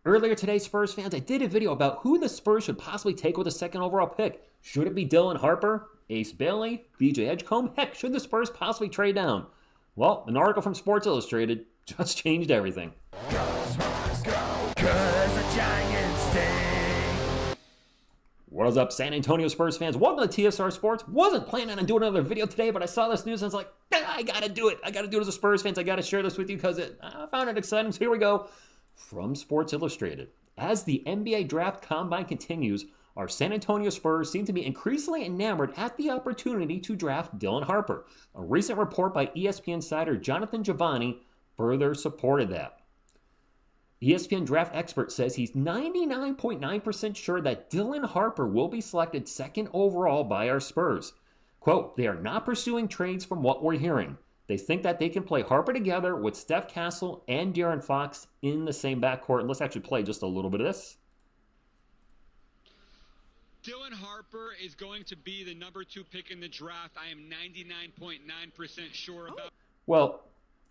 Earlier today, Spurs fans, I did a video about who the Spurs should possibly take with the second overall pick. Should it be Dylan Harper, Ace Bailey, VJ Edgecombe? Heck, should the Spurs possibly trade down? Well, an article from Sports Illustrated just changed everything. Go Spurs, go, 'cause the Giants stink. What is up, San Antonio Spurs fans? Welcome to TSR Sports. Wasn't planning on doing another video today, but I saw this news and I was like, I gotta do it. I gotta do it as a Spurs fan. I gotta share this with you because I found it exciting. So here we go. From Sports Illustrated. As the NBA draft combine continues, our San Antonio Spurs seem to be increasingly enamored at the opportunity to draft Dylan Harper. A recent report by ESPN insider Jonathan Giovanni further supported that. ESPN draft expert says he's 99.9% sure that Dylan Harper will be selected second overall by our Spurs. Quote, they are not pursuing trades from what we're hearing. They think that they can play Harper together with Steph Castle and De'Aaron Fox in the same backcourt. And let's actually play just a little bit of this. Dylan Harper is going to be the number 2 pick in the draft. I am 99.9% sure about. Well,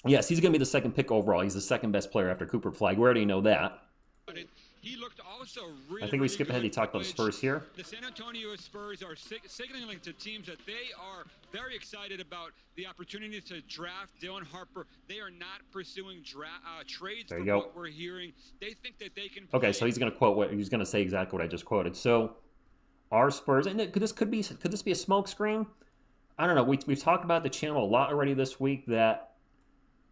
yes, he's going to be the second pick overall. He's the second best player after Cooper Flag. We already know that. He looked also really, I think we skip ahead. He talked about the Spurs here. The San Antonio Spurs are signaling to teams that they are very excited about the opportunity to draft Dylan Harper. They are not pursuing trades from what we're hearing. They think that they can play. Okay, so he's going to quote what he's going to say exactly what I just quoted. So our Spurs, and could this be a smoke screen? I don't know. We've talked about the channel a lot already this week that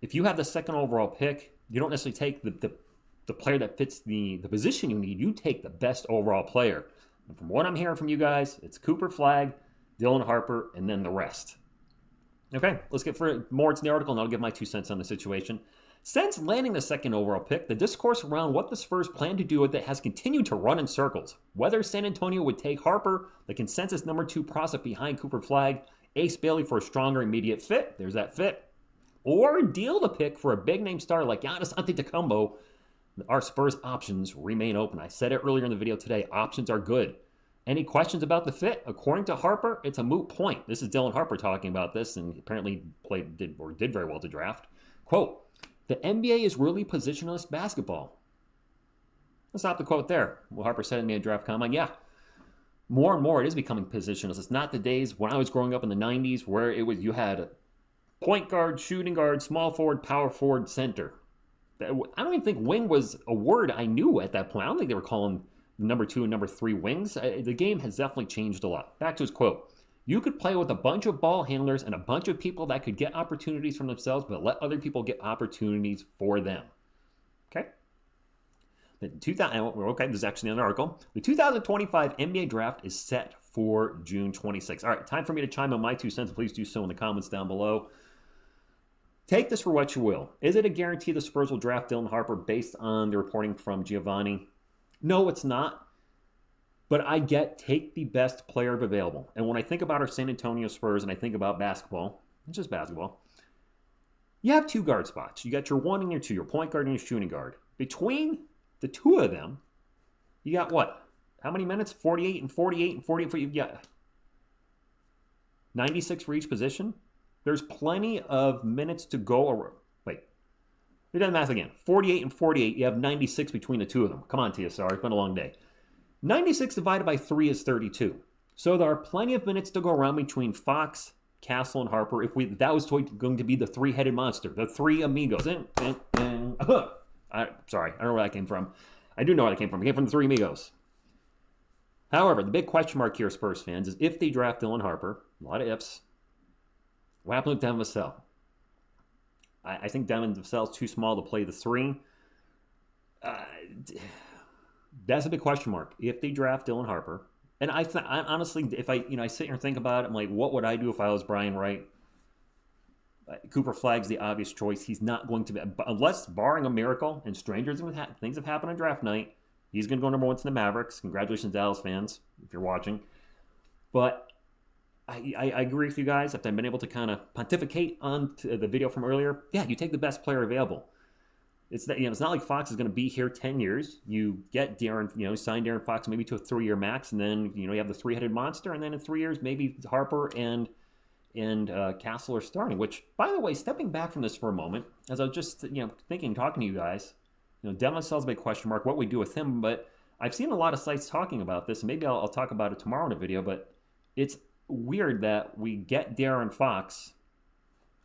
if you have the second overall pick, you don't necessarily take the player that fits the position you need. You take the best overall player. And from what I'm hearing from you guys, it's Cooper Flag, Dylan Harper, and then the rest. Okay, let's get more into the article, and I'll give my 2 cents on the situation. Since landing the second overall pick, the discourse around what the Spurs plan to do with it has continued to run in circles. Whether San Antonio would take Harper, the consensus number 2 prospect behind Cooper Flag, Ace Bailey for a stronger immediate fit, there's that fit, or deal the pick for a big-name star like Giannis Antetokounmpo, our Spurs options remain open. I said it earlier in the video today. Options are good. Any questions about the fit? According to Harper, it's a moot point. This is Dylan Harper talking about this, and apparently did very well to draft. Quote, the NBA is really positionless basketball. Let's stop the quote there. Well, Harper said in the draft combine, yeah. More and more it is becoming positionless. It's not the days when I was growing up in the 90s where it was you had point guard, shooting guard, small forward, power forward, center. I don't even think wing was a word I knew at that point. I don't think they were calling number 2 and number 3 wings. The game has definitely changed a lot. Back to his quote. You could play with a bunch of ball handlers and a bunch of people that could get opportunities for themselves, but let other people get opportunities for them. Okay? Okay, this is actually an article. The 2025 NBA draft is set for June 26th. All right, time for me to chime in my 2 cents. Please do so in the comments down below. Take this for what you will. Is it a guarantee the Spurs will draft Dylan Harper based on the reporting from Giovanni? No, it's not. But I get take the best player available. And when I think about our San Antonio Spurs and I think about basketball, it's just basketball, you have 2 guard spots. You got your 1 and your 2, your point guard and your shooting guard. Between the 2 of them, you got what? How many minutes? 48 and 48 and 48 for you. Yeah. 96 for each position. There's plenty of minutes to go. Wait, we done math again. 48 and 48, you have 96 between the 2 of them. Come on, TSR, it's been a long day. 96 divided by 3 is 32. So there are plenty of minutes to go around between Fox, Castle, and Harper. That was going to be the 3-headed monster, the 3 amigos. Sorry, I don't know where that came from. I do know where that came from. It came from the 3 amigos. However, the big question mark here, Spurs fans, is if they draft Dylan Harper, a lot of ifs, what happened with Devin Vassell? I think Devin Vassell's too small to play the 3. That's a big question mark. If they draft Dylan Harper, and I honestly, if I sit here and think about it, I'm like, what would I do if I was Brian Wright? Cooper Flag's the obvious choice. He's not going to be, unless barring a miracle and things have happened on draft night, he's going to go number 1 to the Mavericks. Congratulations, Dallas fans, if you're watching. But I agree with you guys. If I've been able to kind of pontificate on the video from earlier, yeah, you take the best player available. It's that, it's not like Fox is going to be here 10 years. You get De'Aaron, sign De'Aaron Fox maybe to a 3-year max, and then you have the 3-headed monster, and then in 3 years maybe Harper and Castle are starting. Which, by the way, stepping back from this for a moment, as I was just talking to you guys, Devin Vassell's a big question mark, what we do with him, but I've seen a lot of sites talking about this, and maybe I'll talk about it tomorrow in a video, but it's weird that we get De'Aaron Fox.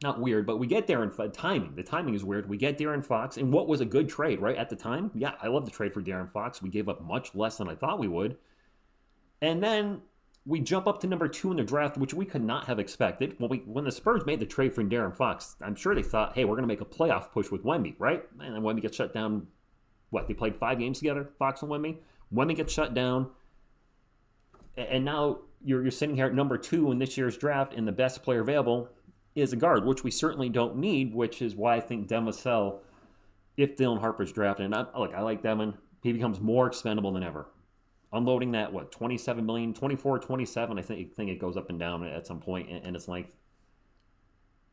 Not weird, but we get De'Aaron Fox. The timing is weird. We get De'Aaron Fox, and what was a good trade, right? At the time, yeah, I love the trade for De'Aaron Fox. We gave up much less than I thought we would. And then we jump up to number 2 in the draft, which we could not have expected. When the Spurs made the trade for De'Aaron Fox, I'm sure they thought, hey, we're going to make a playoff push with Wemby, right? And then Wemby gets shut down. They played 5 games together, Fox and Wemby? Wemby gets shut down. And now you're sitting here at number 2 in this year's draft, and the best player available is a guard, which we certainly don't need, which is why I think Devin Vassell, if Dylan Harper's drafted, and I like Devin, he becomes more expendable than ever. Unloading that, $27 million, 24, 27, I think it goes up and down at some point, and it's like,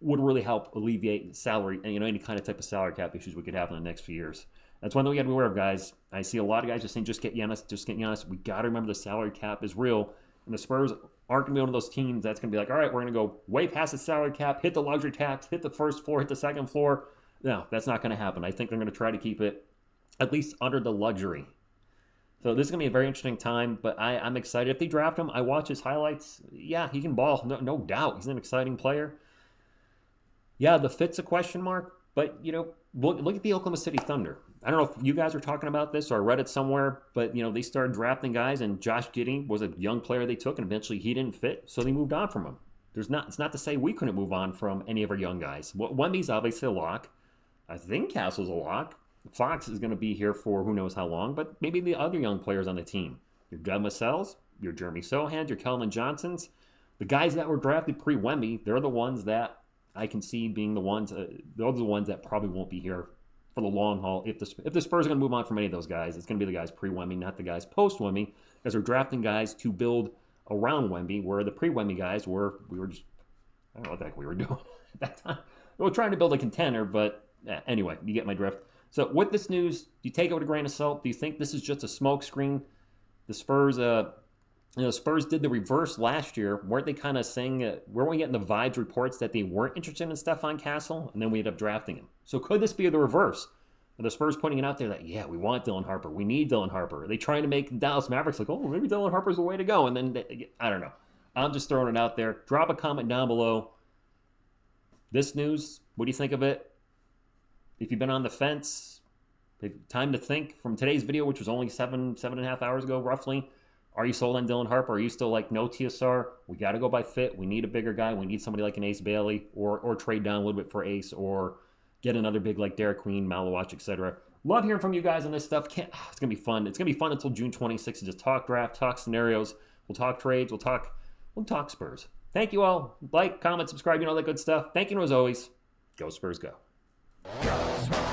would really help alleviate salary, any kind of type of salary cap issues we could have in the next few years. That's one thing we got to be aware of, guys. I see a lot of guys just saying, just get Giannis. We got to remember the salary cap is real, and the Spurs aren't going to be one of those teams that's going to be like, all right, we're going to go way past the salary cap, hit the luxury tax, hit the first floor, hit the second floor. No, that's not going to happen. I think they're going to try to keep it at least under the luxury. So this is going to be a very interesting time, but I'm excited. If they draft him, I watch his highlights. Yeah, he can ball, no doubt. He's an exciting player. Yeah, the fit's a question mark, but, look at the Oklahoma City Thunder. I don't know if you guys were talking about this or I read it somewhere, but, they started drafting guys, and Josh Giddey was a young player they took, and eventually he didn't fit, so they moved on from him. It's not to say we couldn't move on from any of our young guys. Wemby's obviously a lock. I think Castle's a lock. Fox is going to be here for who knows how long, but maybe the other young players on the team. Your Devin Vassells, your Jeremy Sohans, your Keldon Johnsons, the guys that were drafted pre-Wemby, they're the ones that I can see being the ones, those are the ones that probably won't be here for the long haul. If the Spurs are going to move on from any of those guys, it's going to be the guys pre-Wemby, not the guys post-Wemby, because they're drafting guys to build around Wemby, where the pre-Wemby guys we were just, I don't know what the heck we were doing at that time. We were trying to build a contender, but anyway, you get my drift. So with this news, do you take it with a grain of salt? Do you think this is just a smokescreen? The Spurs, Spurs did the reverse last year. Weren't they kind of saying, weren't we getting the vibes reports that they weren't interested in Stephon Castle, and then we ended up drafting him? So could this be the reverse? Are the Spurs putting it out there that, yeah, we want Dylan Harper. We need Dylan Harper. Are they trying to make Dallas Mavericks like, oh, maybe Dylan Harper's the way to go? And then, I don't know. I'm just throwing it out there. Drop a comment down below. This news, what do you think of it? If you've been on the fence, time to think from today's video, which was only 7.5 hours ago, roughly. Are you sold on Dylan Harper? Are you still like, no TSR? We got to go by fit. We need a bigger guy. We need somebody like an Ace Bailey, or trade down a little bit for Ace, or get another big like Derek Queen, Malawach, etc. Love hearing from you guys on this stuff. It's going to be fun. It's going to be fun until June 26th to just talk draft, talk scenarios. We'll talk trades. We'll talk Spurs. Thank you all. Like, comment, subscribe, all that good stuff. Thank you, and as always, go Spurs, go. Go Spurs!